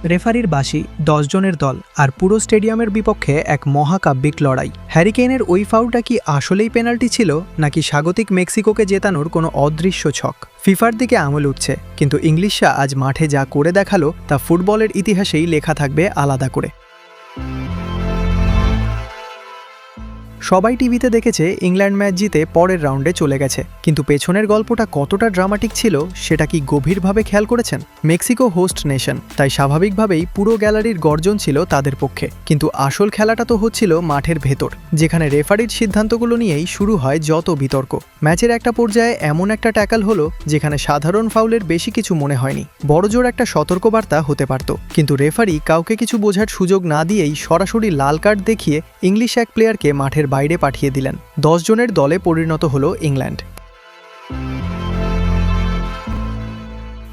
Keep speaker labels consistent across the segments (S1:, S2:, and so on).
S1: রেফারির বাঁশি, ১০ জনের দল আর পুরো স্টেডিয়ামের বিপক্ষে এক মহাকাব্যিক লড়াই। হ্যারি কেইনের ওই ফাউলটা কি আসলেই পেনাল্টি ছিল, নাকি স্বাগতিক মেক্সিকোকে জেতানোর কোনো অদৃশ্য ছক? ফিফার দিকে আঙুল উঠছে, কিন্তু ইংলিশরা আজ মাঠে যা করে দেখালো তা ফুটবলের ইতিহাসেই লেখা থাকবে আলাদা করে। সবাই টিভিতে দেখেছে ইংল্যান্ড ম্যাচ জিতে পরের রাউন্ডে চলে গেছে, কিন্তু পেছনের গল্পটা কতটা ড্রামাটিক ছিল সেটা কি গভীরভাবে খেয়াল করেছেন? মেক্সিকো হোস্ট নেশন, তাই স্বাভাবিকভাবেই পুরো গ্যালারির গর্জন ছিল তাদের পক্ষে। কিন্তু আসল খেলাটা তো হচ্ছিল মাঠের ভেতর, যেখানে রেফারির সিদ্ধান্তগুলো নিয়েই শুরু হয় যত বিতর্ক। ম্যাচের একটা পর্যায়ে এমন একটা ট্যাকল হলো যেখানে সাধারণ ফাউলের বেশি কিছু মনে হয়নি, বড়জোর একটা সতর্কবার্তা হতে পারত। কিন্তু রেফারি কাউকে কিছু বোঝার সুযোগ না দিয়েই সরাসরি লাল কার্ড দেখিয়ে ইংলিশ এক প্লেয়ারকে মাঠের বাইরে পাঠিয়ে দিলেন। ১০ জনের দলে পরিণত হলো ইংল্যান্ড।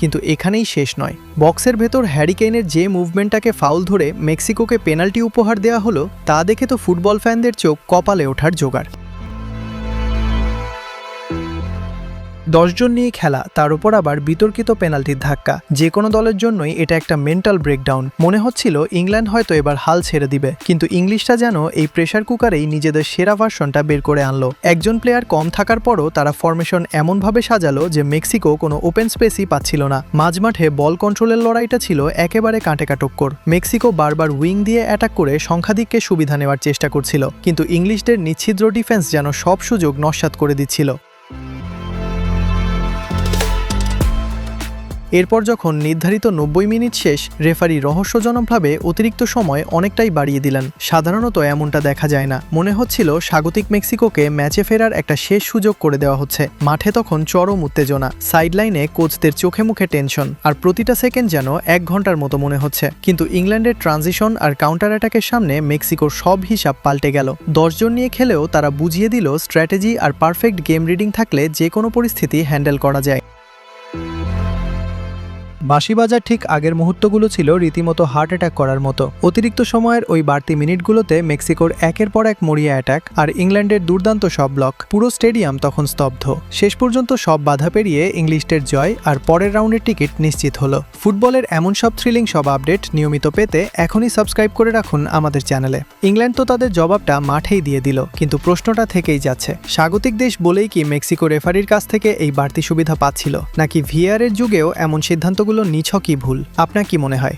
S1: কিন্তু এখানেই শেষ নয়। বক্সের ভেতর হ্যারি কেইনের যে মুভমেন্টটাকে ফাউল ধরে মেক্সিকোকে পেনাল্টি উপহার দেওয়া হলো, তা দেখে তো ফুটবল ফ্যানদের চোখ কপালে ওঠার জোগাড়। ১০ জন নিয়ে খেলা, তার উপর আবার বিতর্কিত পেনাল্টির ধাক্কা। যে কোনো দলের জন্যই এটা একটা মেন্টাল ব্রেকডাউন। মনে হচ্ছিল ইংল্যান্ড হয়তো এবার হাল ছেড়ে দিবে, কিন্তু ইংলিশরা যেন এই প্রেশার কুকারেই নিজেদের সেরা ভার্সনটা বের করে আনলো। একজন প্লেয়ার কম থাকার পরও তারা ফরমেশন এমনভাবে সাজালো যে মেক্সিকো কোনো ওপেন স্পেসই পাচ্ছিল না। মাঝমাঠে বল কন্ট্রোলের লড়াইটা ছিল একেবারে কাঁটে টক্কর। মেক্সিকো বারবার উইং দিয়ে অ্যাটাক করে সংখ্যাধিক্যের সুবিধা নেওয়ার চেষ্টা করছিল, কিন্তু ইংলিশদের নিচ্ছিদ্র ডিফেন্স যেন সব সুযোগ নস্যাৎ করে দিচ্ছিল। এরপর যখন নির্ধারিত ৯০ মিনিট শেষ, রেফারি রহস্যজনকভাবে অতিরিক্ত সময় অনেকটাই বাড়িয়ে দিলেন। সাধারণত এমনটা দেখা যায় না। মনে হচ্ছিল স্বাগতিক মেক্সিকোকে ম্যাচে ফেরার একটা শেষ সুযোগ করে দেওয়া হচ্ছে। মাঠে তখন চরম উত্তেজনা, সাইডলাইনে কোচদের চোখে মুখে টেনশন, আর প্রতিটা সেকেন্ড যেন ১ ঘন্টার মতো মনে হচ্ছে। কিন্তু ইংল্যান্ডের ট্রানজিশন আর কাউন্টার অ্যাটাকের সামনে মেক্সিকোর সব হিসাব পাল্টে গেল। ১০ জন নিয়ে খেলেও তারা বুঝিয়ে দিল স্ট্র্যাটেজি আর পারফেক্ট গেম রিডিং থাকলে যে কোনো পরিস্থিতি হ্যান্ডেল করা যায়। বাঁশি বাজার ঠিক আগের মুহূর্তগুলো ছিল রীতিমতো হার্ট অ্যাটাক করার মতো। অতিরিক্ত সময়ের ওই বাড়তি মিনিটগুলোতে মেক্সিকোর একের পর এক মরিয়া অ্যাটাক আর ইংল্যান্ডের দুর্দান্ত সব ব্লক। পুরো স্টেডিয়াম তখন স্তব্ধ। শেষ পর্যন্ত সব বাধা পেরিয়ে ইংলিশদের জয় আর পরের রাউন্ডের টিকিট নিশ্চিত হলো। ফুটবলের এমন সব থ্রিলিং সব আপডেট নিয়মিত পেতে এখনই সাবস্ক্রাইব করে রাখুন আমাদের চ্যানেলে। ইংল্যান্ড তো তাদের জবাবটা মাঠেই দিয়ে দিল, কিন্তু প্রশ্নটা থেকেই যাচ্ছে, স্বাগতিক দেশ বলেই কি মেক্সিকো রেফারির কাছ থেকে এই বাড়তি সুবিধা পাচ্ছিল, নাকি ভিআর এর যুগেও এমন সিদ্ধান্তগুলো নিছকই ভুল? আপনার কি মনে হয়?